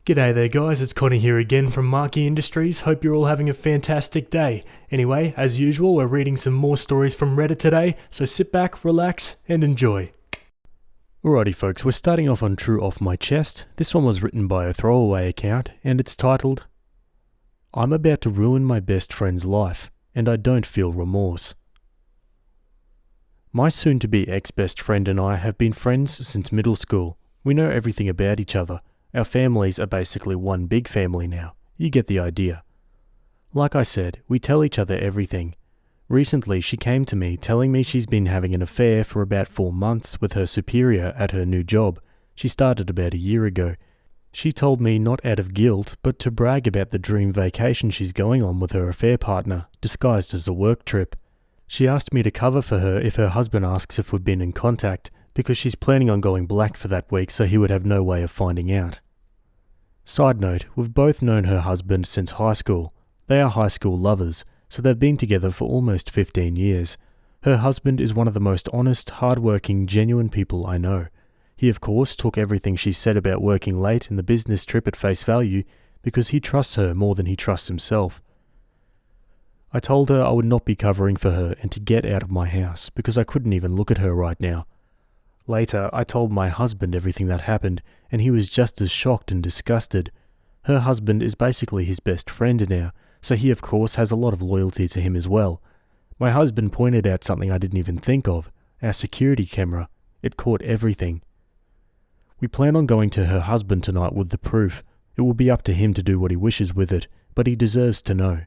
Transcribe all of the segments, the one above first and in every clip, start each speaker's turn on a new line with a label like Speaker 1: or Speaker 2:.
Speaker 1: G'day there guys, it's Connie here again from Marquee Industries. Hope you're all having a fantastic day. Anyway, as usual, we're reading some more stories from Reddit today, so sit back, relax, and enjoy. Alrighty folks, we're starting off on True Off My Chest. This one was written by a throwaway account, and it's titled, I'm about to ruin my best friend's life, and I don't feel remorse. My soon-to-be ex-best friend and I have been friends since middle school. We know everything about each other. Our families are basically one big family now. You get the idea. Like I said, we tell each other everything. Recently, she came to me telling me she's been having an affair for about 4 months with her superior at her new job. She started about a year ago. She told me not out of guilt, but to brag about the dream vacation she's going on with her affair partner, disguised as a work trip. She asked me to cover for her if her husband asks if we've been in contact, because she's planning on going black for that week so he would have no way of finding out. Side note, we've both known her husband since high school. They are high school lovers, so they've been together for almost 15 years. Her husband is one of the most honest, hard-working, genuine people I know. He of course took everything she said about working late in the business trip at face value because he trusts her more than he trusts himself. I told her I would not be covering for her and to get out of my house because I couldn't even look at her right now. Later, I told my husband everything that happened, and he was just as shocked and disgusted. Her husband is basically his best friend now, so he of course has a lot of loyalty to him as well. My husband pointed out something I didn't even think of, our security camera. It caught everything. We plan on going to her husband tonight with the proof. It will be up to him to do what he wishes with it, but he deserves to know.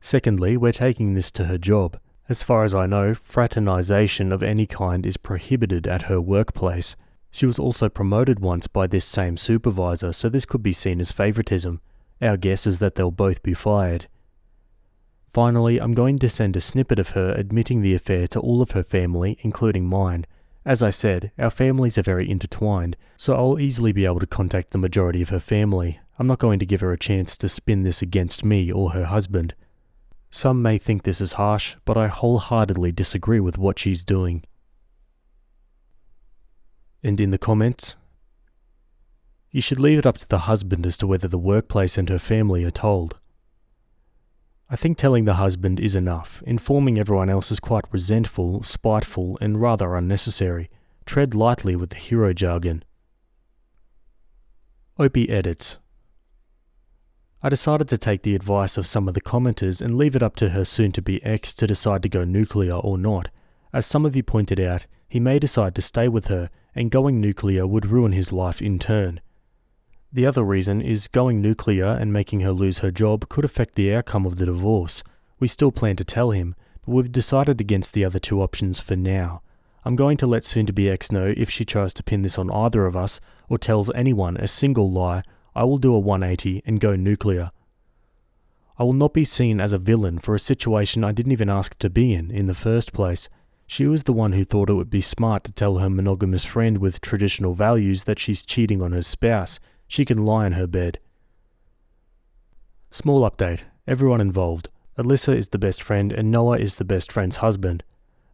Speaker 1: Secondly, we're taking this to her job. As far as I know, fraternization of any kind is prohibited at her workplace. She was also promoted once by this same supervisor, so this could be seen as favoritism. Our guess is that they'll both be fired. Finally, I'm going to send a snippet of her admitting the affair to all of her family, including mine. As I said, our families are very intertwined, so I'll easily be able to contact the majority of her family. I'm not going to give her a chance to spin this against me or her husband. Some may think this is harsh, but I wholeheartedly disagree with what she's doing. And in the comments, you should leave it up to the husband as to whether the workplace and her family are told. I think telling the husband is enough. Informing everyone else is quite resentful, spiteful, and rather unnecessary. Tread lightly with the hero jargon. Opie edits. I decided to take the advice of some of the commenters and leave it up to her soon-to-be ex to decide to go nuclear or not. As some of you pointed out, he may decide to stay with her, and going nuclear would ruin his life in turn. The other reason is going nuclear and making her lose her job could affect the outcome of the divorce. We still plan to tell him, but we've decided against the other two options for now. I'm going to let soon-to-be ex know if she tries to pin this on either of us or tells anyone a single lie. I will do a 180 and go nuclear. I will not be seen as a villain for a situation I didn't even ask to be in the first place. She was the one who thought it would be smart to tell her monogamous friend with traditional values that she's cheating on her spouse. She can lie in her bed. Small update. Everyone involved. Alyssa is the best friend and Noah is the best friend's husband.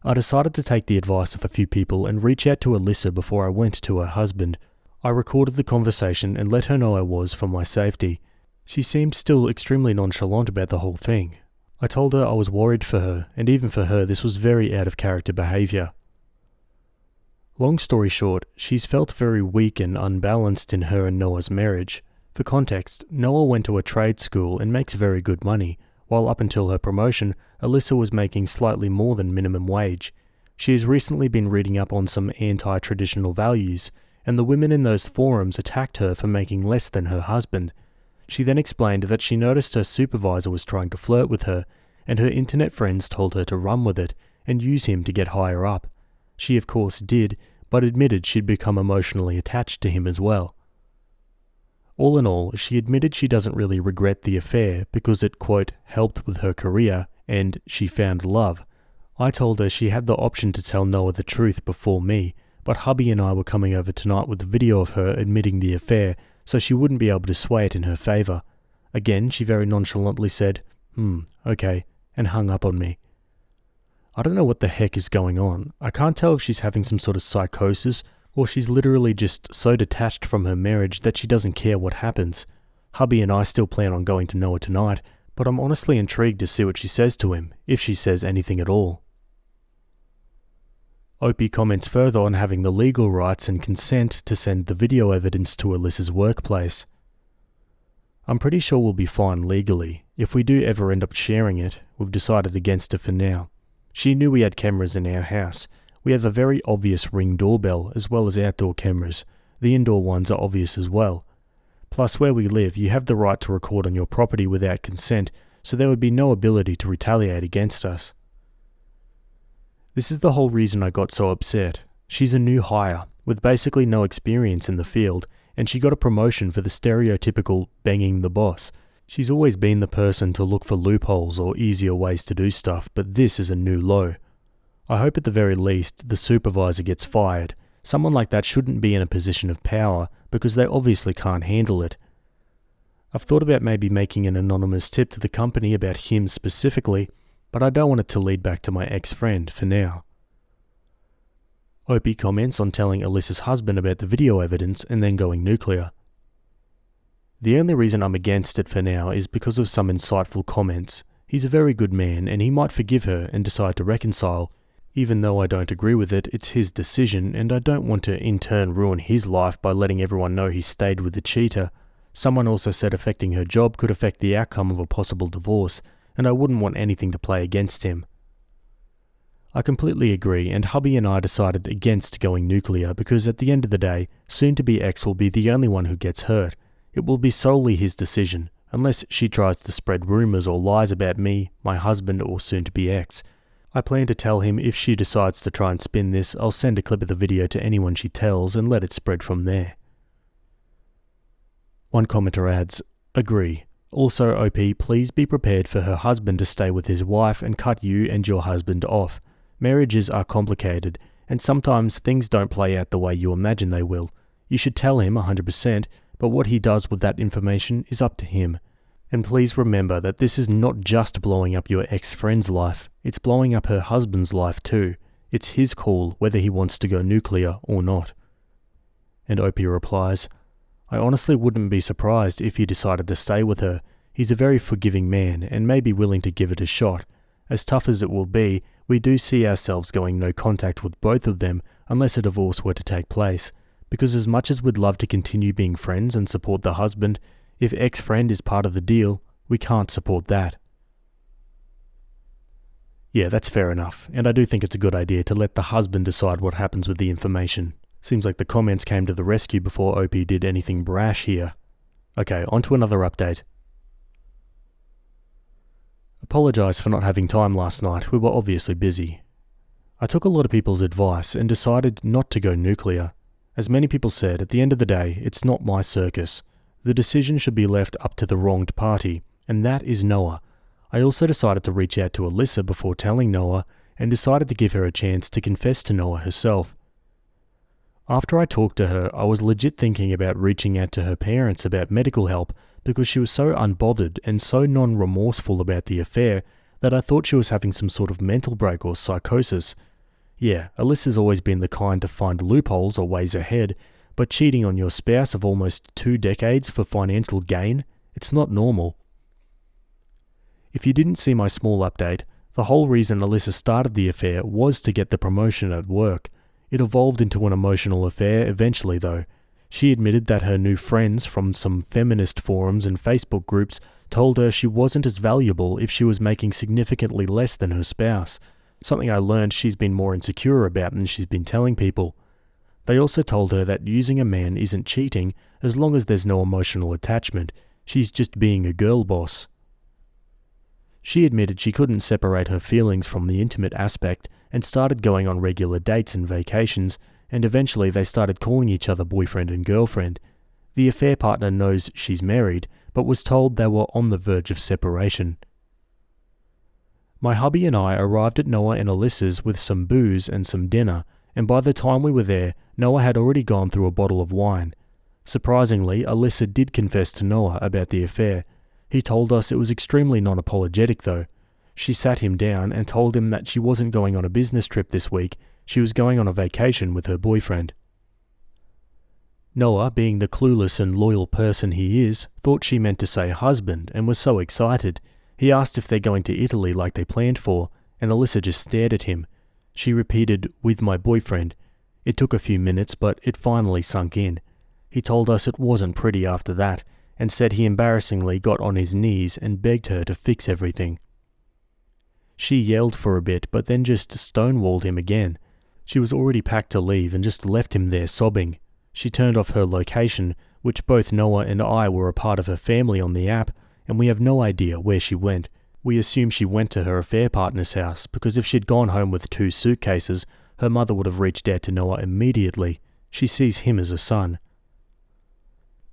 Speaker 1: I decided to take the advice of a few people and reach out to Alyssa before I went to her husband. I recorded the conversation and let her know I was for my safety. She seemed still extremely nonchalant about the whole thing. I told her I was worried for her, and even for her this was very out of character behaviour. Long story short, she's felt very weak and unbalanced in her and Noah's marriage. For context, Noah went to a trade school and makes very good money, while up until her promotion, Alyssa was making slightly more than minimum wage. She has recently been reading up on some anti-traditional values, and the women in those forums attacked her for making less than her husband. She then explained that she noticed her supervisor was trying to flirt with her, and her internet friends told her to run with it and use him to get higher up. She of course did, but admitted she'd become emotionally attached to him as well. All in all, she admitted she doesn't really regret the affair because it, quote, helped with her career and she found love. I told her she had the option to tell Noah the truth before me, but hubby and I were coming over tonight with a video of her admitting the affair, so she wouldn't be able to sway it in her favour. Again, she very nonchalantly said, okay, and hung up on me. I don't know what the heck is going on. I can't tell if she's having some sort of psychosis Or she's literally just so detached from her marriage that she doesn't care what happens. Hubby and I still plan on going to Noah tonight, but I'm honestly intrigued to see what she says to him, if she says anything at all. Opie comments further on having the legal rights and consent to send the video evidence to Alyssa's workplace. I'm pretty sure we'll be fine legally. If we do ever end up sharing it, we've decided against it for now. She knew we had cameras in our house. We have a very obvious Ring doorbell as well as outdoor cameras. The indoor ones are obvious as well. Plus, where we live, you have the right to record on your property without consent, so there would be no ability to retaliate against us. This is the whole reason I got so upset. She's a new hire, with basically no experience in the field, and she got a promotion for the stereotypical banging the boss. She's always been the person to look for loopholes or easier ways to do stuff, but this is a new low. I hope at the very least the supervisor gets fired. Someone like that shouldn't be in a position of power because they obviously can't handle it. I've thought about maybe making an anonymous tip to the company about him specifically, but I don't want it to lead back to my ex-friend for now. Opie comments on telling Alyssa's husband about the video evidence and then going nuclear. The only reason I'm against it for now is because of some insightful comments. He's a very good man and he might forgive her and decide to reconcile. Even though I don't agree with it, it's his decision and I don't want to in turn ruin his life by letting everyone know he stayed with the cheater. Someone also said affecting her job could affect the outcome of a possible divorce, and I wouldn't want anything to play against him. I completely agree, and hubby and I decided against going nuclear because at the end of the day, soon-to-be ex will be the only one who gets hurt. It will be solely his decision, unless she tries to spread rumours or lies about me, my husband or soon-to-be ex. I plan to tell him if she decides to try and spin this, I'll send a clip of the video to anyone she tells and let it spread from there. One commenter adds, agree. Also, OP, please be prepared for her husband to stay with his wife and cut you and your husband off. Marriages are complicated, and sometimes things don't play out the way you imagine they will. You should tell him 100%, but what he does with that information is up to him. And please remember that this is not just blowing up your ex-friend's life, it's blowing up her husband's life too. It's his call whether he wants to go nuclear or not. And Opie replies, I honestly wouldn't be surprised if he decided to stay with her. He's a very forgiving man and may be willing to give it a shot. As tough as it will be, we do see ourselves going no contact with both of them unless a divorce were to take place. Because as much as we'd love to continue being friends and support the husband, if ex-friend is part of the deal, we can't support that. Yeah, that's fair enough, and I do think it's a good idea to let the husband decide what happens with the information. Seems like the comments came to the rescue before OP did anything brash here. Okay, on to another update. Apologise for not having time last night, we were obviously busy. I took a lot of people's advice and decided not to go nuclear. As many people said, at the end of the day, it's not my circus. The decision should be left up to the wronged party, and that is Noah. I also decided to reach out to Alyssa before telling Noah, and decided to give her a chance to confess to Noah herself. After I talked to her, I was legit thinking about reaching out to her parents about medical help because she was so unbothered and so non-remorseful about the affair that I thought she was having some sort of mental break or psychosis. Yeah, Alyssa's always been the kind to find loopholes or ways ahead, but cheating on your spouse of almost 2 decades for financial gain, it's not normal. If you didn't see my small update, the whole reason Alyssa started the affair was to get the promotion at work. It evolved into an emotional affair eventually though. She admitted that her new friends from some feminist forums and Facebook groups told her she wasn't as valuable if she was making significantly less than her spouse, something I learned she's been more insecure about than she's been telling people. They also told her that using a man isn't cheating as long as there's no emotional attachment, she's just being a girl boss. She admitted she couldn't separate her feelings from the intimate aspect and started going on regular dates and vacations, and eventually they started calling each other boyfriend and girlfriend. The affair partner knows she's married, but was told they were on the verge of separation. My hubby and I arrived at Noah and Alyssa's with some booze and some dinner, and by the time we were there, Noah had already gone through a bottle of wine. Surprisingly, Alyssa did confess to Noah about the affair. He told us it was extremely non-apologetic though. She sat him down and told him that she wasn't going on a business trip this week, she was going on a vacation with her boyfriend. Noah, being the clueless and loyal person he is, thought she meant to say husband and was so excited. He asked if they're going to Italy like they planned for, and Alyssa just stared at him. She repeated, "with my boyfriend." It took a few minutes, but it finally sunk in. He told us it wasn't pretty after that, and said he embarrassingly got on his knees and begged her to fix everything. She yelled for a bit, but then just stonewalled him again. She was already packed to leave and just left him there sobbing. She turned off her location, which both Noah and I were a part of her family on the app, and we have no idea where she went. We assume she went to her affair partner's house, because if she'd gone home with 2 suitcases, her mother would have reached out to Noah immediately. She sees him as a son.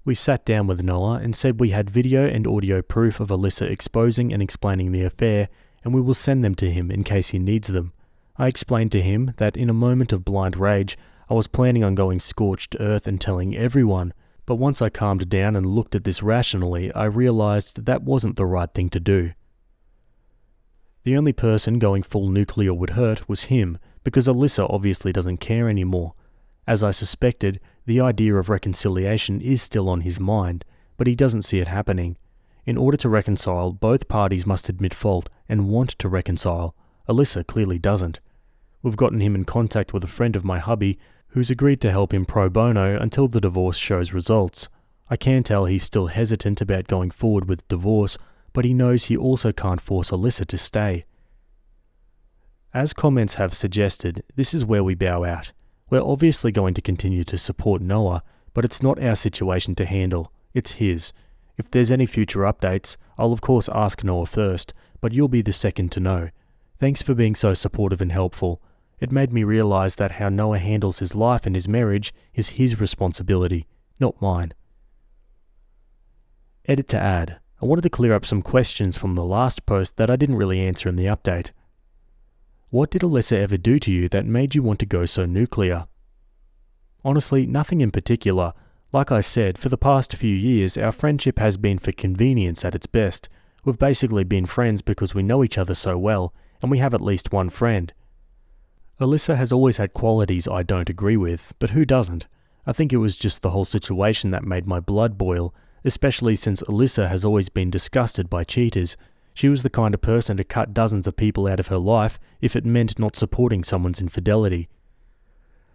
Speaker 1: We sat down with Noah and said we had video and audio proof of Alyssa exposing and explaining the affair, and we will send them to him in case he needs them. I explained to him that in a moment of blind rage, I was planning on going scorched earth and telling everyone, but once I calmed down and looked at this rationally, I realized that wasn't the right thing to do. The only person going full nuclear would hurt was him, because Alyssa obviously doesn't care anymore. As I suspected, the idea of reconciliation is still on his mind, but he doesn't see it happening. In order to reconcile, both parties must admit fault and want to reconcile. Alyssa clearly doesn't. We've gotten him in contact with a friend of my hubby, who's agreed to help him pro bono until the divorce shows results. I can tell he's still hesitant about going forward with divorce, but he knows he also can't force Alyssa to stay. As comments have suggested, this is where we bow out. We're obviously going to continue to support Noah, but it's not our situation to handle, it's his. If there's any future updates, I'll of course ask Noah first, but you'll be the second to know. Thanks for being so supportive and helpful. It made me realize that how Noah handles his life and his marriage is his responsibility, not mine. Edit to add. I wanted to clear up some questions from the last post that I didn't really answer in the update. What did Alyssa ever do to you that made you want to go so nuclear? Honestly, nothing in particular. Like I said, for the past few years, our friendship has been for convenience at its best. We've basically been friends because we know each other so well, and we have at least one friend. Alyssa has always had qualities I don't agree with, but who doesn't? I think it was just the whole situation that made my blood boil, especially since Alyssa has always been disgusted by cheaters. She was the kind of person to cut dozens of people out of her life if it meant not supporting someone's infidelity.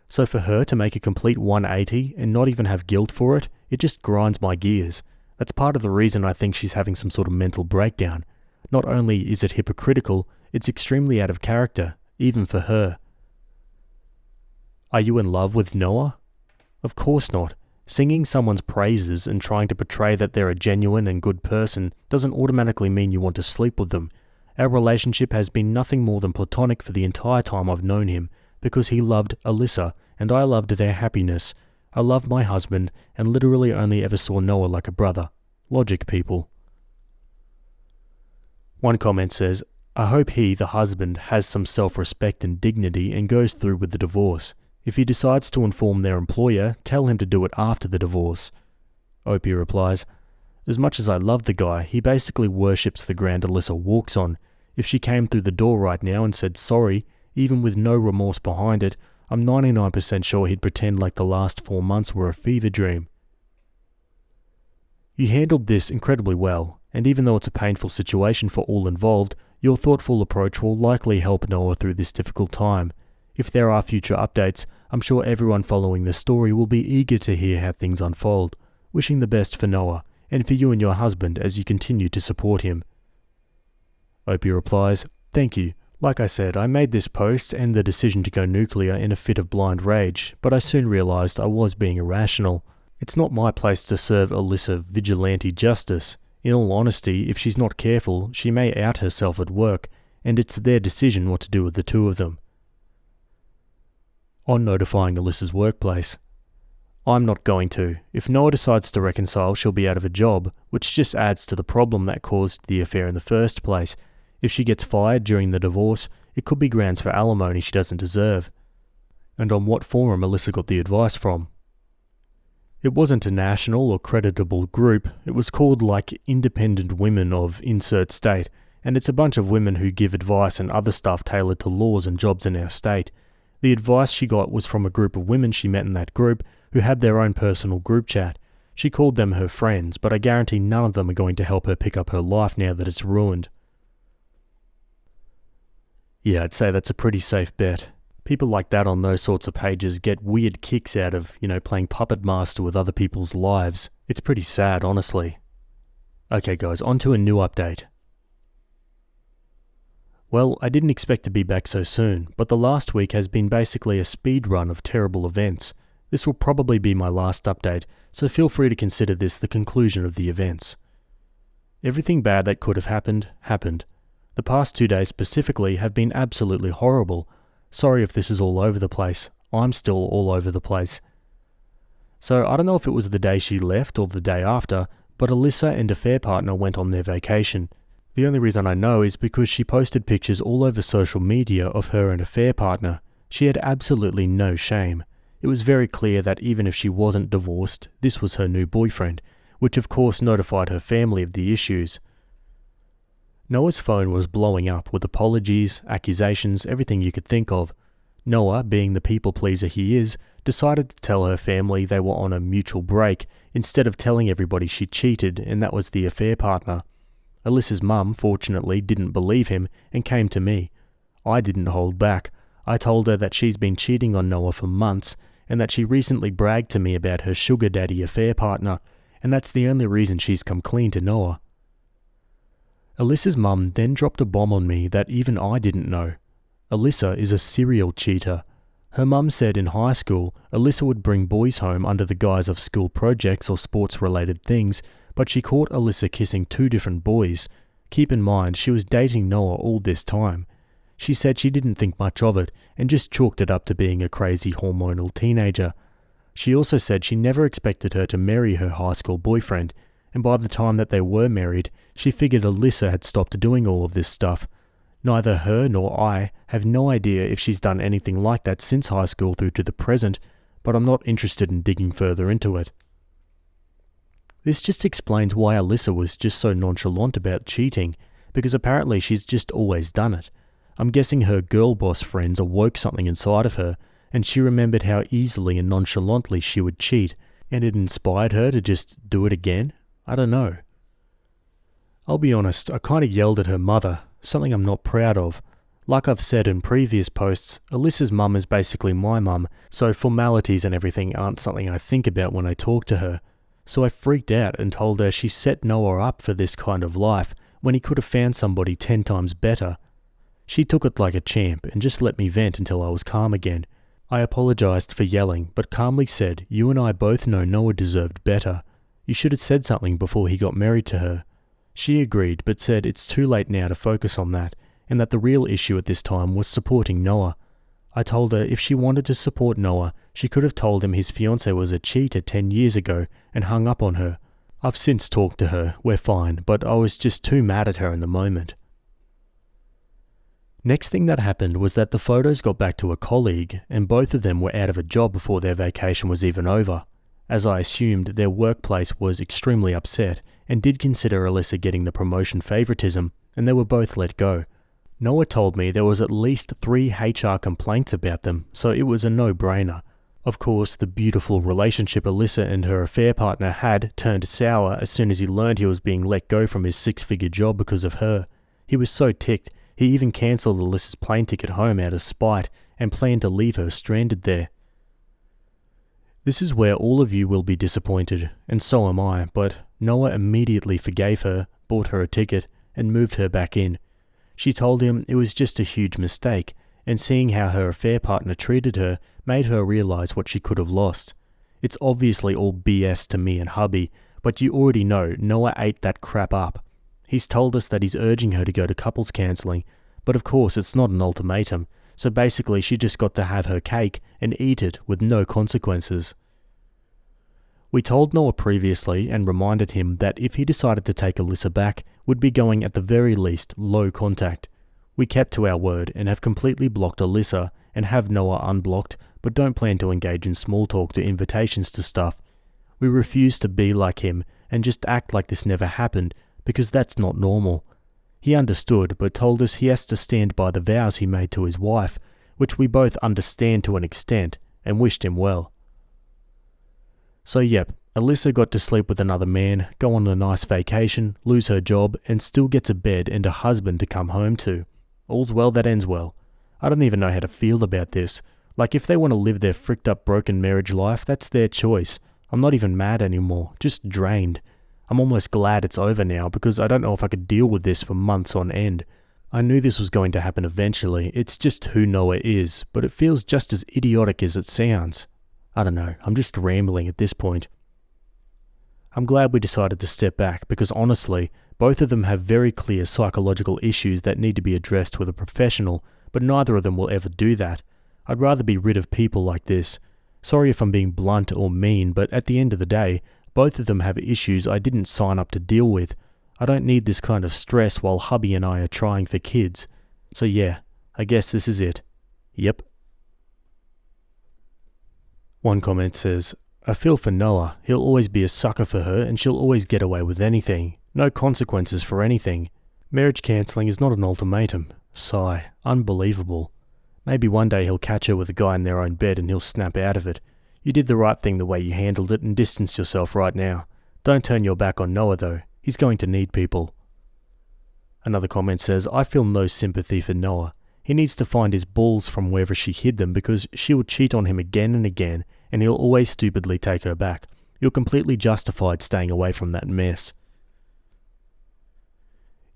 Speaker 1: So for her to make a complete 180 and not even have guilt for it, it just grinds my gears. That's part of the reason I think she's having some sort of mental breakdown. Not only is it hypocritical, it's extremely out of character, even for her. Are you in love with Noah? Of course not. Singing someone's praises and trying to portray that they're a genuine and good person doesn't automatically mean you want to sleep with them. Our relationship has been nothing more than platonic for the entire time I've known him, because he loved Alyssa and I loved their happiness. I love my husband and literally only ever saw Noah like a brother. Logic, people. One comment says, I hope he, the husband, has some self-respect and dignity and goes through with the divorce. If he decides to inform their employer, tell him to do it after the divorce. Opie replies, as much as I love the guy, he basically worships the ground Alyssa walks on. If she came through the door right now and said sorry, even with no remorse behind it, I'm 99% sure he'd pretend like the last 4 months were a fever dream. You handled this incredibly well, and even though it's a painful situation for all involved, your thoughtful approach will likely help Noah through this difficult time. If there are future updates, I'm sure everyone following the story will be eager to hear how things unfold. Wishing the best for Noah, and for you and your husband as you continue to support him. Opie replies, thank you. Like I said, I made this post and the decision to go nuclear in a fit of blind rage, but I soon realized I was being irrational. It's not my place to serve Alyssa vigilante justice. In all honesty, if she's not careful, she may out herself at work, and it's their decision what to do with the two of them. On notifying Alyssa's workplace. I'm not going to. If Noah decides to reconcile, she'll be out of a job, which just adds to the problem that caused the affair in the first place. If she gets fired during the divorce, it could be grounds for alimony she doesn't deserve. And on what forum Alyssa got the advice from? It wasn't a national or creditable group, it was called like Independent Women of Insert State, and it's a bunch of women who give advice and other stuff tailored to laws and jobs in our state. The advice she got was from a group of women she met in that group, who had their own personal group chat. She called them her friends, but I guarantee none of them are going to help her pick up her life now that it's ruined. Yeah, I'd say that's a pretty safe bet. People like that on those sorts of pages get weird kicks out of, playing puppet master with other people's lives. It's pretty sad, honestly. Okay guys, on to a new update. Well, I didn't expect to be back so soon, but the last week has been basically a speed run of terrible events. This will probably be my last update, so feel free to consider this the conclusion of the events. Everything bad that could have happened, happened. The past 2 days specifically have been absolutely horrible. Sorry if this is all over the place. I'm still all over the place. So I don't know if it was the day she left or the day after, but Alyssa and affair partner went on their vacation. The only reason I know is because she posted pictures all over social media of her and affair partner. She had absolutely no shame. It was very clear that even if she wasn't divorced, this was her new boyfriend, which of course notified her family of the issues. Noah's phone was blowing up with apologies, accusations, everything you could think of. Noah, being the people pleaser he is, decided to tell her family they were on a mutual break instead of telling everybody she cheated and that was the affair partner. Alyssa's mum, fortunately, didn't believe him and came to me. I didn't hold back. I told her that she's been cheating on Noah for months and that she recently bragged to me about her sugar daddy affair partner, and that's the only reason she's come clean to Noah. Alyssa's mum then dropped a bomb on me that even I didn't know. Alyssa is a serial cheater. Her mum said in high school, Alyssa would bring boys home under the guise of school projects or sports-related things, but she caught Alyssa kissing 2 different boys. Keep in mind, she was dating Noah all this time. She said she didn't think much of it and just chalked it up to being a crazy hormonal teenager. She also said she never expected her to marry her high school boyfriend, and by the time that they were married, she figured Alyssa had stopped doing all of this stuff. Neither her nor I have no idea if she's done anything like that since high school through to the present, but I'm not interested in digging further into it. This just explains why Alyssa was just so nonchalant about cheating, because apparently she's just always done it. I'm guessing her girl boss friends awoke something inside of her, and she remembered how easily and nonchalantly she would cheat, and it inspired her to just do it again? I don't know. I'll be honest, I kind of yelled at her mother, something I'm not proud of. Like I've said in previous posts, Alyssa's mum is basically my mum, so formalities and everything aren't something I think about when I talk to her. So I freaked out and told her she set Noah up for this kind of life when he could have found somebody 10 times better. She took it like a champ and just let me vent until I was calm again. I apologized for yelling, but calmly said, "You and I both know Noah deserved better. You should have said something before he got married to her." She agreed, but said it's too late now to focus on that, and that the real issue at this time was supporting Noah. I told her if she wanted to support Noah, she could have told him his fiancée was a cheater 10 years ago and hung up on her. I've since talked to her, we're fine, but I was just too mad at her in the moment. Next thing that happened was that the photos got back to a colleague, and both of them were out of a job before their vacation was even over. As I assumed, their workplace was extremely upset and did consider Alyssa getting the promotion favoritism, and they were both let go. Noah told me there was at least 3 HR complaints about them, so it was a no-brainer. Of course, the beautiful relationship Alyssa and her affair partner had turned sour as soon as he learned he was being let go from his 6-figure job because of her. He was so ticked, he even cancelled Alyssa's plane ticket home out of spite and planned to leave her stranded there. This is where all of you will be disappointed, and so am I, but Noah immediately forgave her, bought her a ticket, and moved her back in. She told him it was just a huge mistake, and seeing how her affair partner treated her made her realize what she could have lost. It's obviously all BS to me and hubby, but you already know Noah ate that crap up. He's told us that he's urging her to go to couples counselling, but of course it's not an ultimatum, so basically she just got to have her cake and eat it with no consequences. We told Noah previously and reminded him that if he decided to take Alyssa back, would be going at the very least low contact. We kept to our word and have completely blocked Alyssa and have Noah unblocked, but don't plan to engage in small talk to invitations to stuff. We refuse to be like him and just act like this never happened, because that's not normal. He understood, but told us he has to stand by the vows he made to his wife, which we both understand to an extent, and wished him well. So yep, Alyssa got to sleep with another man, go on a nice vacation, lose her job, and still gets a bed and a husband to come home to. All's well that ends well. I don't even know how to feel about this. Like, if they want to live their fricked up broken marriage life, that's their choice. I'm not even mad anymore, just drained. I'm almost glad it's over now because I don't know if I could deal with this for months on end. I knew this was going to happen eventually, it's just who Noah is, but it feels just as idiotic as it sounds. I don't know, I'm just rambling at this point. I'm glad we decided to step back because honestly, both of them have very clear psychological issues that need to be addressed with a professional, but neither of them will ever do that. I'd rather be rid of people like this. Sorry if I'm being blunt or mean, but at the end of the day, both of them have issues I didn't sign up to deal with. I don't need this kind of stress while hubby and I are trying for kids. So yeah, I guess this is it. Yep. One comment says, I feel for Noah. He'll always be a sucker for her and she'll always get away with anything. No consequences for anything. Marriage cancelling is not an ultimatum. Sigh. Unbelievable. Maybe one day he'll catch her with a guy in their own bed and he'll snap out of it. You did the right thing the way you handled it and distanced yourself right now. Don't turn your back on Noah though. He's going to need people. Another comment says, I feel no sympathy for Noah. He needs to find his balls from wherever she hid them because she will cheat on him again and again and he'll always stupidly take her back. You're completely justified staying away from that mess.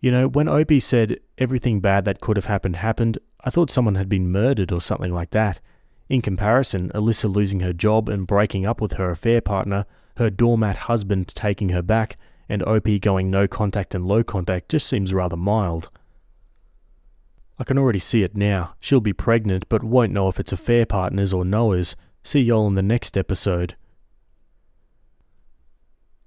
Speaker 1: You know, when Opie said everything bad that could have happened, I thought someone had been murdered or something like that. In comparison, Alyssa losing her job and breaking up with her affair partner, her doormat husband taking her back, and Opie going no contact and low contact just seems rather mild. I can already see it now. She'll be pregnant but won't know if it's affair partners or Noah's. See y'all in the next episode.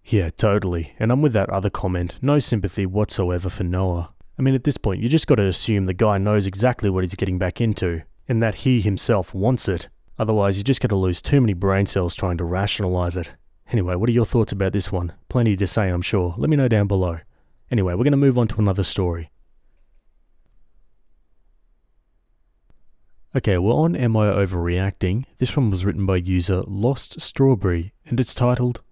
Speaker 1: Yeah, totally. And I'm with that other comment. No sympathy whatsoever for Noah. I mean, at this point, you just got to assume the guy knows exactly what he's getting back into, and that he himself wants it. Otherwise, you're just going to lose too many brain cells trying to rationalize it. Anyway, what are your thoughts about this one? Plenty to say, I'm sure. Let me know down below. Anyway, we're going to move on to another story. Okay, we're on Am I Overreacting? This one was written by user Lost Strawberry, and it's titled,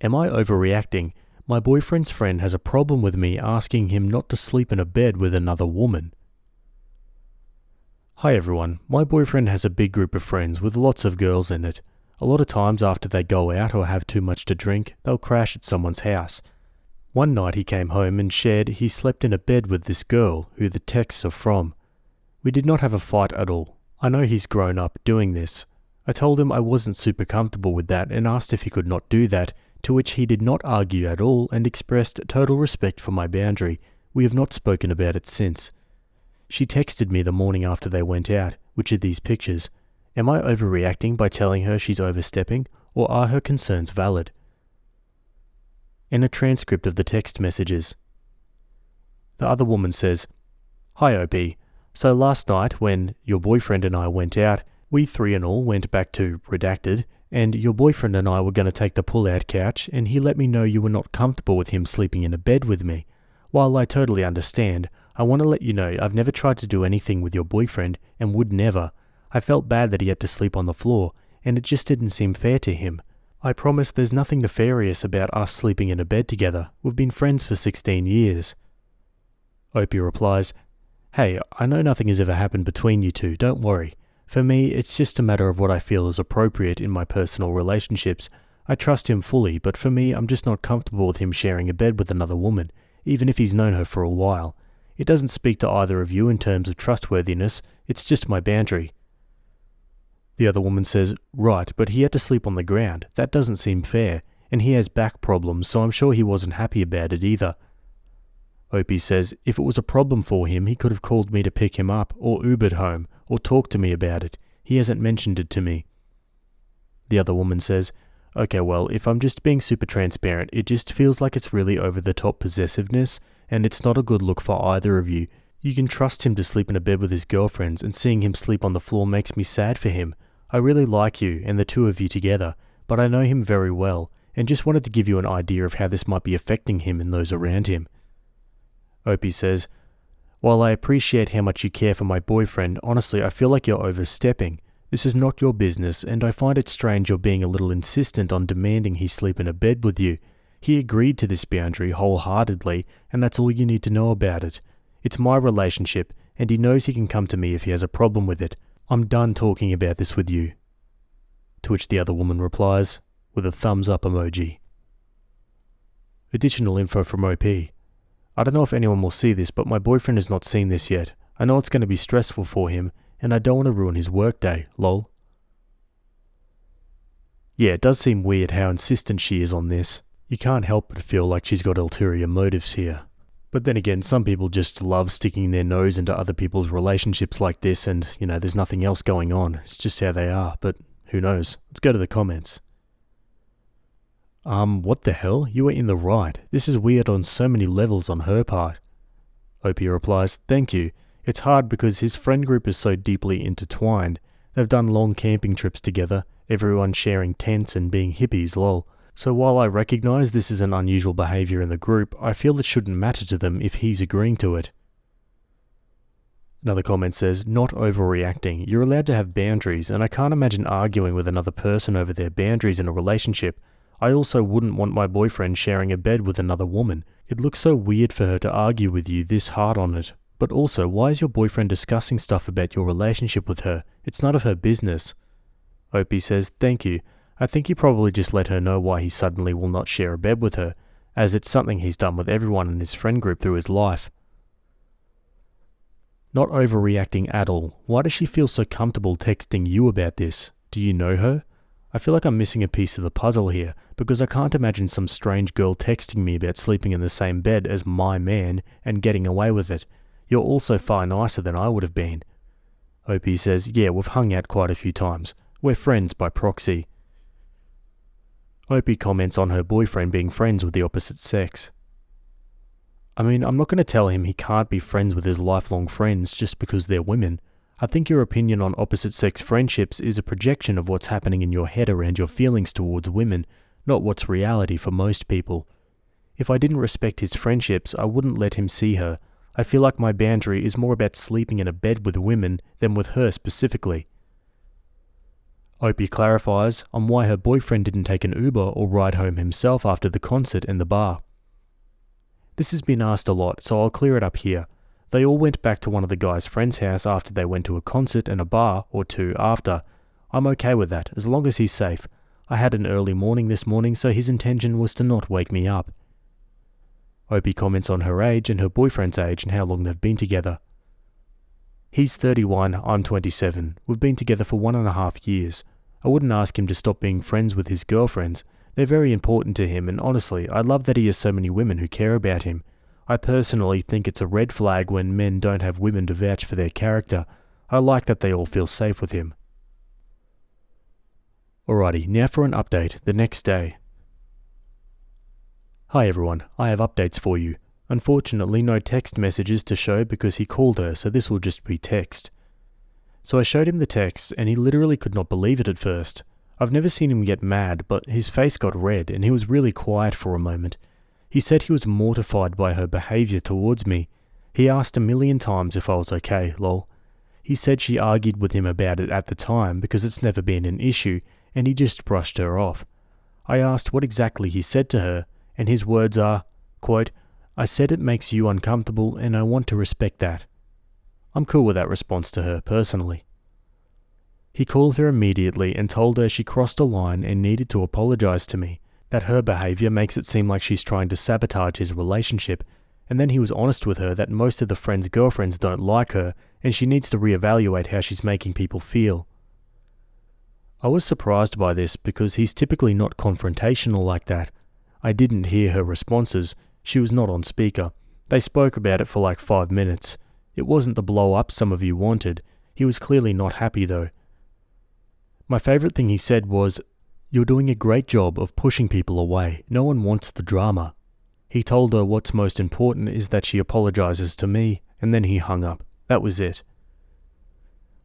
Speaker 1: Am I Overreacting? My boyfriend's friend has a problem with me asking him not to sleep in a bed with another woman. Hi everyone, my boyfriend has a big group of friends with lots of girls in it. A lot of times after they go out or have too much to drink, they'll crash at someone's house. One night he came home and shared he slept in a bed with this girl who the texts are from. We did not have a fight at all. I know he's grown up doing this. I told him I wasn't super comfortable with that and asked if he could not do that, to which he did not argue at all and expressed total respect for my boundary. We have not spoken about it since. She texted me the morning after they went out, which are these pictures. Am I overreacting by telling her she's overstepping, or are her concerns valid? In a transcript of the text messages. The other woman says, Hi OP. So last night when your boyfriend and I went out, we three and all went back to Redacted, and your boyfriend and I were going to take the pull-out couch, and he let me know you were not comfortable with him sleeping in a bed with me. While I totally understand, I want to let you know I've never tried to do anything with your boyfriend, and would never. I felt bad that he had to sleep on the floor, and it just didn't seem fair to him. I promise there's nothing nefarious about us sleeping in a bed together. We've been friends for 16 years. Opie replies, Hey, I know nothing has ever happened between you two, don't worry. For me, it's just a matter of what I feel is appropriate in my personal relationships. I trust him fully, but for me, I'm just not comfortable with him sharing a bed with another woman, even if he's known her for a while. It doesn't speak to either of you in terms of trustworthiness, it's just my boundary. The other woman says, Right, but he had to sleep on the ground. That doesn't seem fair, and he has back problems, so I'm sure he wasn't happy about it either. Opie says, if it was a problem for him, he could have called me to pick him up, or Ubered home, or talked to me about it. He hasn't mentioned it to me. The other woman says, Okay, well, if I'm just being super transparent, it just feels like it's really over-the-top possessiveness, and it's not a good look for either of you. You can trust him to sleep in a bed with his girlfriends, and seeing him sleep on the floor makes me sad for him. I really like you, and the two of you together, but I know him very well, and just wanted to give you an idea of how this might be affecting him and those around him. Opie says, While I appreciate how much you care for my boyfriend, honestly I feel like you're overstepping. This is not your business, and I find it strange you're being a little insistent on demanding he sleep in a bed with you. He agreed to this boundary wholeheartedly, and that's all you need to know about it. It's my relationship, and he knows he can come to me if he has a problem with it. I'm done talking about this with you." To which the other woman replies with a thumbs up emoji. Additional info from OP. "I don't know if anyone will see this, but my boyfriend has not seen this yet. I know it's going to be stressful for him, and I don't want to ruin his workday, lol." Yeah, it does seem weird how insistent she is on this. You can't help but feel like she's got ulterior motives here. But then again, some people just love sticking their nose into other people's relationships like this and, there's nothing else going on. It's just how they are, but who knows? Let's go to the comments. What the hell? You were in the right. This is weird on so many levels on her part." OP replies, "Thank you. It's hard because his friend group is so deeply intertwined. They've done long camping trips together, everyone sharing tents and being hippies, lol. So while I recognize this is an unusual behavior in the group, I feel it shouldn't matter to them if he's agreeing to it." Another comment says, "Not overreacting. You're allowed to have boundaries, and I can't imagine arguing with another person over their boundaries in a relationship. I also wouldn't want my boyfriend sharing a bed with another woman. It looks so weird for her to argue with you this hard on it. But also, why is your boyfriend discussing stuff about your relationship with her? It's none of her business." OP says, "Thank you. I think he probably just let her know why he suddenly will not share a bed with her, as it's something he's done with everyone in his friend group through his life." Not overreacting at all. Why does she feel so comfortable texting you about this? Do you know her? I feel like I'm missing a piece of the puzzle here, because I can't imagine some strange girl texting me about sleeping in the same bed as my man and getting away with it. You're also far nicer than I would have been. OP says, "Yeah, we've hung out quite a few times. We're friends by proxy." OP comments on her boyfriend being friends with the opposite sex. I mean, I'm not going to tell him he can't be friends with his lifelong friends just because they're women. I think your opinion on opposite-sex friendships is a projection of what's happening in your head around your feelings towards women, not what's reality for most people. If I didn't respect his friendships, I wouldn't let him see her. I feel like my boundary is more about sleeping in a bed with women than with her specifically. Opie clarifies on why her boyfriend didn't take an Uber or ride home himself after the concert and the bar. This has been asked a lot, so I'll clear it up here. They all went back to one of the guy's friend's house after they went to a concert and a bar or two after. I'm okay with that, as long as he's safe. I had an early morning this morning, so his intention was to not wake me up. Opie comments on her age and her boyfriend's age and how long they've been together. He's 31, I'm 27. We've been together for 1.5 years. I wouldn't ask him to stop being friends with his girlfriends. They're very important to him, and honestly, I love that he has so many women who care about him. I personally think it's a red flag when men don't have women to vouch for their character. I like that they all feel safe with him. Alrighty, now for an update, the next day. Hi everyone, I have updates for you. Unfortunately, no text messages to show because he called her, so this will just be text. So I showed him the text, and he literally could not believe it at first. I've never seen him get mad, but his face got red and he was really quiet for a moment. He said he was mortified by her behaviour towards me. He asked 1,000,000 times if I was okay, lol. He said she argued with him about it at the time because it's never been an issue, and he just brushed her off. I asked what exactly he said to her, and his words are, quote, "I said it makes you uncomfortable and I want to respect that." I'm cool with that response to her, personally. He called her immediately and told her she crossed a line and needed to apologize to me, that her behavior makes it seem like she's trying to sabotage his relationship, and then he was honest with her that most of the friends' girlfriends don't like her and she needs to reevaluate how she's making people feel. I was surprised by this because he's typically not confrontational like that. I didn't hear her responses. She was not on speaker. They spoke about it for like 5 minutes. It wasn't the blow up some of you wanted. He was clearly not happy though. My favourite thing he said was, "You're doing a great job of pushing people away. No one wants the drama." He told her what's most important is that she apologizes to me, and then he hung up. That was it.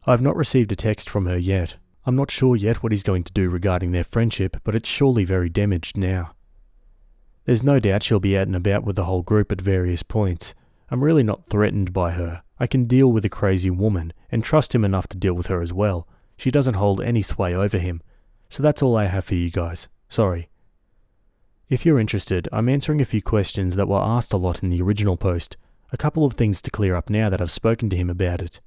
Speaker 1: I've not received a text from her yet. I'm not sure yet what he's going to do regarding their friendship, but it's surely very damaged now. There's no doubt she'll be out and about with the whole group at various points. I'm really not threatened by her. I can deal with a crazy woman, and trust him enough to deal with her as well. She doesn't hold any sway over him. So that's all I have for you guys. Sorry. If you're interested, I'm answering a few questions that were asked a lot in the original post. A couple of things to clear up now that I've spoken to him about it.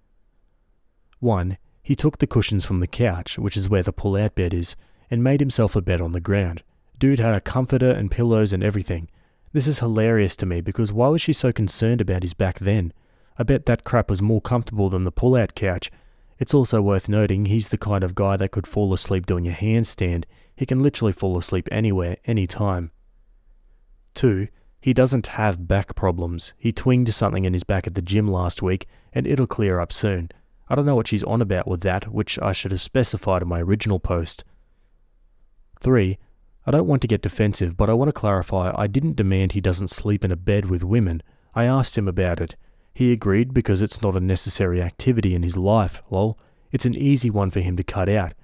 Speaker 1: 1. He took the cushions from the couch, which is where the pull-out bed is, and made himself a bed on the ground. Dude had a comforter and pillows and everything. This is hilarious to me because why was she so concerned about his back then? I bet that crap was more comfortable than the pull-out couch. It's also worth noting he's the kind of guy that could fall asleep doing a handstand. He can literally fall asleep anywhere, anytime. 2. He doesn't have back problems. He twinged something in his back at the gym last week, and it'll clear up soon. I don't know what she's on about with that, which I should have specified in my original post. 3. I don't want to get defensive, but I want to clarify I didn't demand he doesn't sleep in a bed with women. I asked him about it. He agreed because it's not a necessary activity in his life, lol. It's an easy one for him to cut out.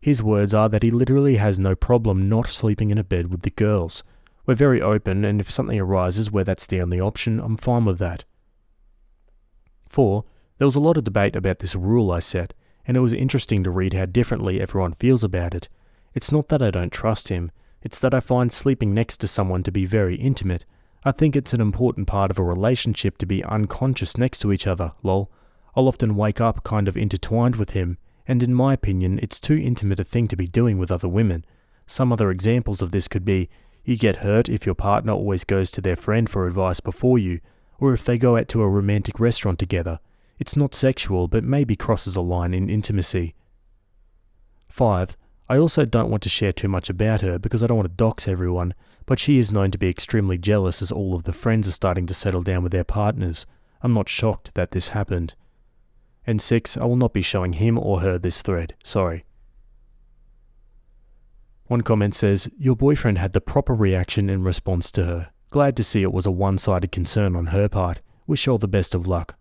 Speaker 1: His words are that he literally has no problem not sleeping in a bed with the girls. We're very open, and if something arises where that's the only option, I'm fine with that. 4. There was a lot of debate about this rule I set, and it was interesting to read how differently everyone feels about it. It's not that I don't trust him, it's that I find sleeping next to someone to be very intimate. I think it's an important part of a relationship to be unconscious next to each other, lol. I'll often wake up kind of intertwined with him, and in my opinion, it's too intimate a thing to be doing with other women. Some other examples of this could be, you get hurt if your partner always goes to their friend for advice before you, or if they go out to a romantic restaurant together. It's not sexual, but maybe crosses a line in intimacy. 5. I also don't want to share too much about her because I don't want to dox everyone, but she is known to be extremely jealous as all of the friends are starting to settle down with their partners. I'm not shocked that this happened. And 6. I will not be showing him or her this thread. Sorry. One comment says, your boyfriend had the proper reaction in response to her. Glad to see it was a one-sided concern on her part. Wish all the best of luck.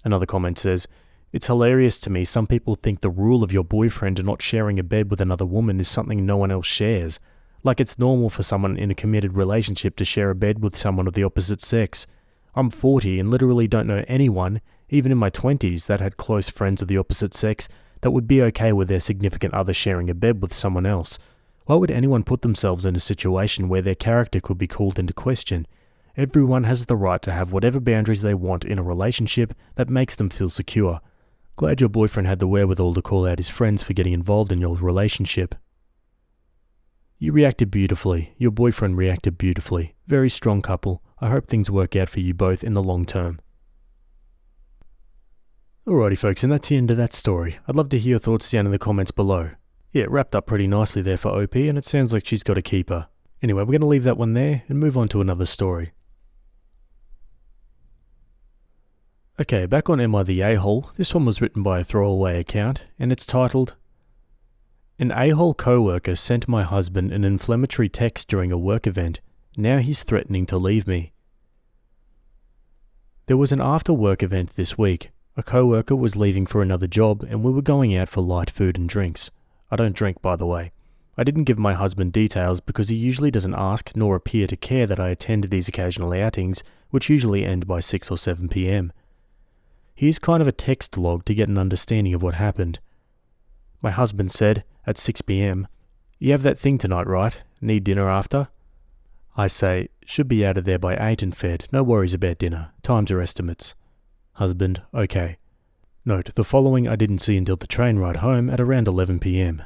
Speaker 1: Another comment says, it's hilarious to me some people think the rule of your boyfriend not sharing a bed with another woman is something no one else shares. Like it's normal for someone in a committed relationship to share a bed with someone of the opposite sex. I'm 40 and literally don't know anyone, even in my 20s, that had close friends of the opposite sex that would be okay with their significant other sharing a bed with someone else. Why would anyone put themselves in a situation where their character could be called into question? Everyone has the right to have whatever boundaries they want in a relationship that makes them feel secure. Glad your boyfriend had the wherewithal to call out his friends for getting involved in your relationship. You reacted beautifully. Your boyfriend reacted beautifully. Very strong couple. I hope things work out for you both in the long term. Alrighty folks, and that's the end of that story. I'd love to hear your thoughts down in the comments below. Yeah, it wrapped up pretty nicely there for OP, and it sounds like she's got a keeper. Anyway, we're going to leave that one there and move on to another story. Okay, back on Am I the A-hole? This one was written by a throwaway account, and it's titled, An a-hole co-worker sent my husband an inflammatory text during a work event. Now he's threatening to leave me. There was an after-work event this week. A co-worker was leaving for another job, and we were going out for light food and drinks. I don't drink, by the way. I didn't give my husband details because he usually doesn't ask nor appear to care that I attend these occasional outings, which usually end by 6 or 7 p.m. Here's kind of a text log to get an understanding of what happened. My husband said, at 6 p.m, you have that thing tonight, right? Need dinner after? I say, should be out of there by 8 and fed, no worries about dinner, times are estimates. Husband, okay. Note, the following I didn't see until the train ride home at around 11 p.m.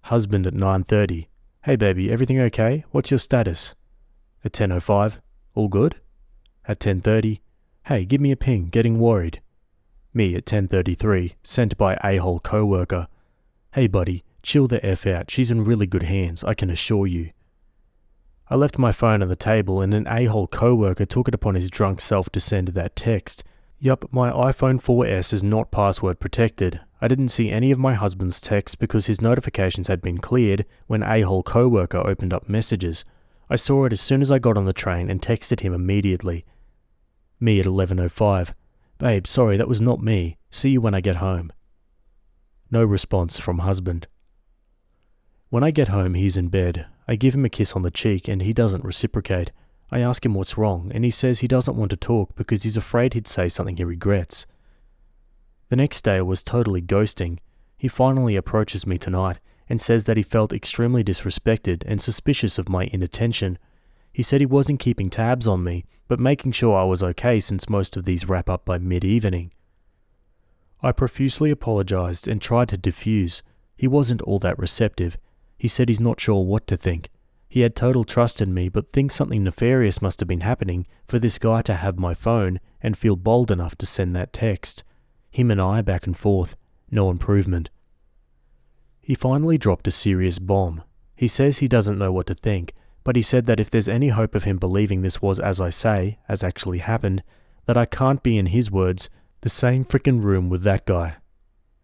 Speaker 1: Husband at 9:30, hey baby, everything okay? What's your status? At 10:05, all good? At 10:30, hey, give me a ping, getting worried. Me at 10:33, sent by a-hole co-worker. Hey buddy, chill the F out, she's in really good hands, I can assure you. I left my phone on the table and an a-hole co-worker took it upon his drunk self to send that text. Yup, my iPhone 4S is not password protected. I didn't see any of my husband's texts because his notifications had been cleared when a-hole co-worker opened up messages. I saw it as soon as I got on the train and texted him immediately. Me at 11:05. Babe, sorry, that was not me. See you when I get home. No response from husband. When I get home, he's in bed. I give him a kiss on the cheek and he doesn't reciprocate. I ask him what's wrong and he says he doesn't want to talk because he's afraid he'd say something he regrets. The next day was totally ghosting. he finally approaches me tonight and says that he felt extremely disrespected and suspicious of my inattention. He said he wasn't keeping tabs on me, but making sure I was okay since most of these wrap up by mid-evening. I profusely apologized and tried to diffuse. He wasn't all that receptive. He said he's not sure what to think. He had total trust in me, but thinks something nefarious must have been happening for this guy to have my phone and feel bold enough to send that text. Him and I back and forth. No improvement. He finally dropped a serious bomb. He says he doesn't know what to think, but he said that if there's any hope of him believing this was as I say, as actually happened, that I can't be, in his words, the same frickin' room with that guy.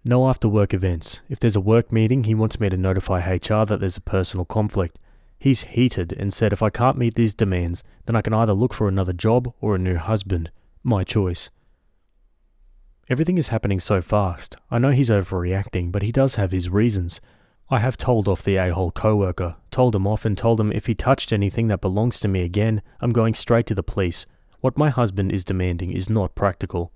Speaker 1: No after-work events. If there's a work meeting, he wants me to notify HR that there's a personal conflict. He's heated and said if I can't meet these demands, then I can either look for another job or a new husband. My choice. Everything is happening so fast. I know he's overreacting, but he does have his reasons. I have told off the a-hole co-worker, told him off and told him if he touched anything that belongs to me again, I'm going straight to the police. What my husband is demanding is not practical.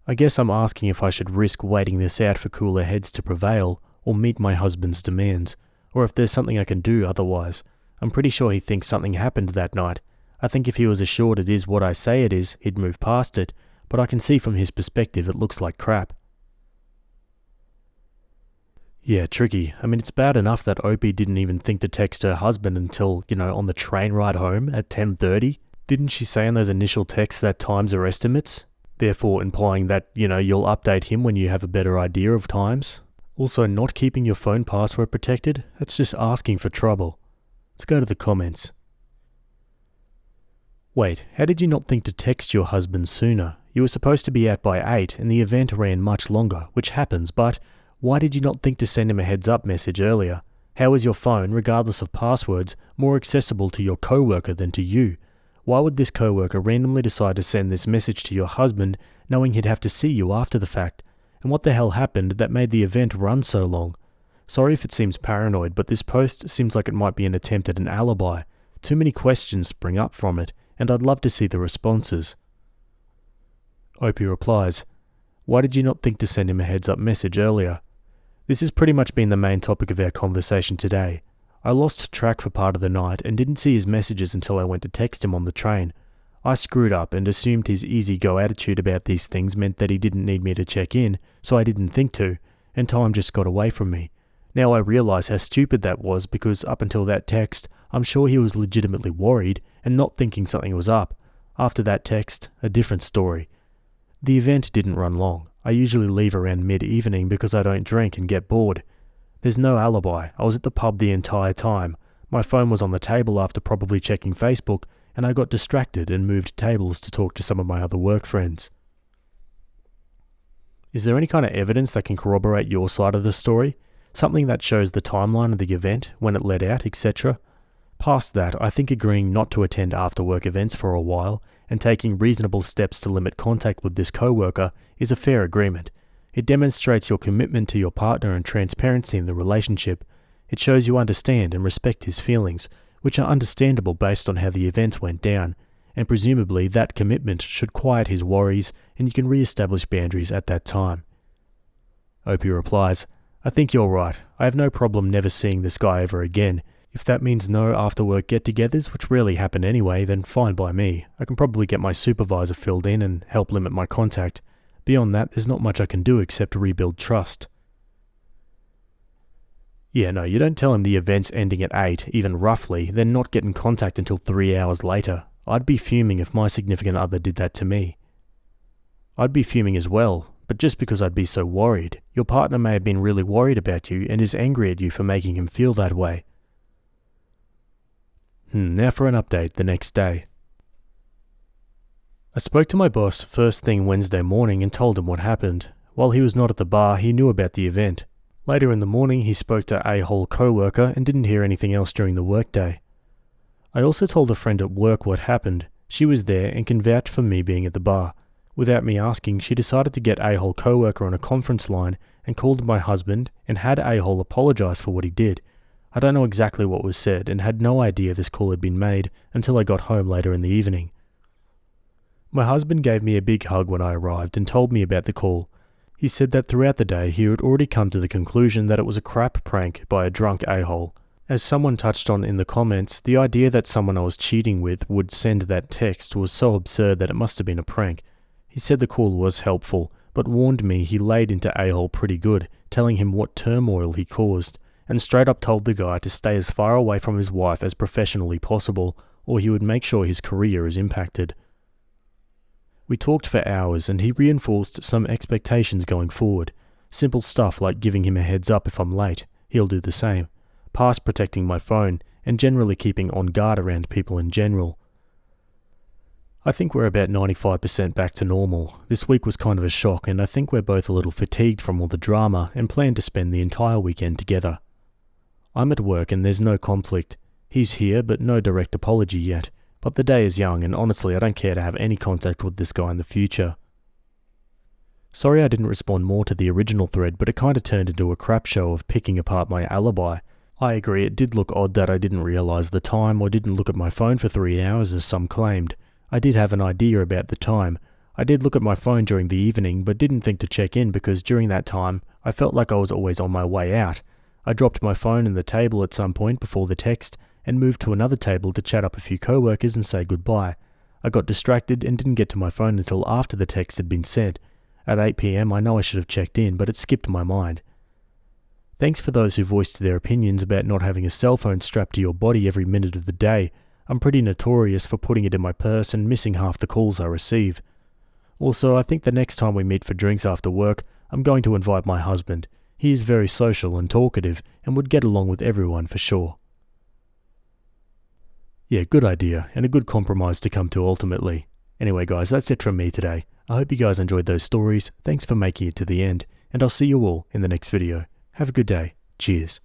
Speaker 1: I guess I'm asking if I should risk waiting this out for cooler heads to prevail, or meet my husband's demands, or if there's something I can do otherwise. I'm pretty sure he thinks something happened that night. I think if he was assured it is what I say it is, he'd move past it, but I can see from his perspective it looks like crap. Yeah, tricky. I mean, it's bad enough that Opie didn't even think to text her husband until, on the train ride home at 10:30. Didn't she say in those initial texts that times are estimates? Therefore implying that, you'll update him when you have a better idea of times? Also, not keeping your phone password protected? That's just asking for trouble. Let's go to the comments. Wait, how did you not think to text your husband sooner? You were supposed to be out by 8 and the event ran much longer, which happens, but why did you not think to send him a heads-up message earlier? How is your phone, regardless of passwords, more accessible to your co-worker than to you? Why would this co-worker randomly decide to send this message to your husband, knowing he'd have to see you after the fact? And what the hell happened that made the event run so long? Sorry if it seems paranoid, but this post seems like it might be an attempt at an alibi. Too many questions spring up from it, and I'd love to see the responses. Opie replies, why did you not think to send him a heads-up message earlier? This has pretty much been the main topic of our conversation today. I lost track for part of the night and didn't see his messages until I went to text him on the train. I screwed up and assumed his easy-go attitude about these things meant that he didn't need me to check in, so I didn't think to, and time just got away from me. Now I realise how stupid that was because up until that text, I'm sure he was legitimately worried and not thinking something was up. After that text, a different story. The event didn't run long. I usually leave around mid-evening because I don't drink and get bored. There's no alibi. I was at the pub the entire time. My phone was on the table after probably checking Facebook, and I got distracted and moved tables to talk to some of my other work friends. Is there any kind of evidence that can corroborate your side of the story? Something that shows the timeline of the event, when it led out, etc.? Past that, I think agreeing not to attend after-work events for a while and taking reasonable steps to limit contact with this co-worker is a fair agreement. It demonstrates your commitment to your partner and transparency in the relationship. It shows you understand and respect his feelings, which are understandable based on how the events went down, and presumably that commitment should quiet his worries and you can re-establish boundaries at that time. Opie replies, I think you're right. I have no problem never seeing this guy ever again. If that means no after-work get-togethers, which rarely happen anyway, then fine by me. I can probably get my supervisor filled in and help limit my contact. Beyond that, there's not much I can do except rebuild trust. Yeah, no, you don't tell him the event's ending at 8, even roughly, then not get in contact until 3 hours later. I'd be fuming if my significant other did that to me. I'd be fuming as well, but just because I'd be so worried. Your partner may have been really worried about you and is angry at you for making him feel that way. Now for an update the next day. I spoke to my boss first thing Wednesday morning and told him what happened. While he was not at the bar, he knew about the event. Later in the morning, he spoke to a-hole co-worker and didn't hear anything else during the workday. I also told a friend at work what happened. She was there and can vouch for me being at the bar. Without me asking, she decided to get a-hole co-worker on a conference line and called my husband and had a-hole apologise for what he did. I don't know exactly what was said and had no idea this call had been made until I got home later in the evening. My husband gave me a big hug when I arrived and told me about the call. He said that throughout the day he had already come to the conclusion that it was a crap prank by a drunk a-hole. As someone touched on in the comments, the idea that someone I was cheating with would send that text was so absurd that it must have been a prank. He said the call was helpful, but warned me he laid into a-hole pretty good, telling him what turmoil he caused, and straight up told the guy to stay as far away from his wife as professionally possible, or he would make sure his career is impacted. We talked for hours and he reinforced some expectations going forward. Simple stuff like giving him a heads up if I'm late, he'll do the same, past protecting my phone, and generally keeping on guard around people in general. I think we're about 95% back to normal. This week was kind of a shock and I think we're both a little fatigued from all the drama and plan to spend the entire weekend together. I'm at work and there's no conflict. He's here but no direct apology yet. But the day is young and honestly I don't care to have any contact with this guy in the future. Sorry I didn't respond more to the original thread, but it kinda turned into a crap show of picking apart my alibi. I agree it did look odd that I didn't realise the time or didn't look at my phone for 3 hours as some claimed. I did have an idea about the time. I did look at my phone during the evening but didn't think to check in because during that time I felt like I was always on my way out. I dropped my phone in the table at some point before the text and moved to another table to chat up a few co-workers and say goodbye. I got distracted and didn't get to my phone until after the text had been sent. At 8 PM I know I should have checked in, but it skipped my mind. Thanks for those who voiced their opinions about not having a cell phone strapped to your body every minute of the day. I'm pretty notorious for putting it in my purse and missing half the calls I receive. Also, I think the next time we meet for drinks after work, I'm going to invite my husband. He is very social and talkative and would get along with everyone for sure. Yeah, good idea, and a good compromise to come to ultimately. Anyway guys, that's it from me today. I hope you guys enjoyed those stories, thanks for making it to the end, and I'll see you all in the next video. Have a good day. Cheers.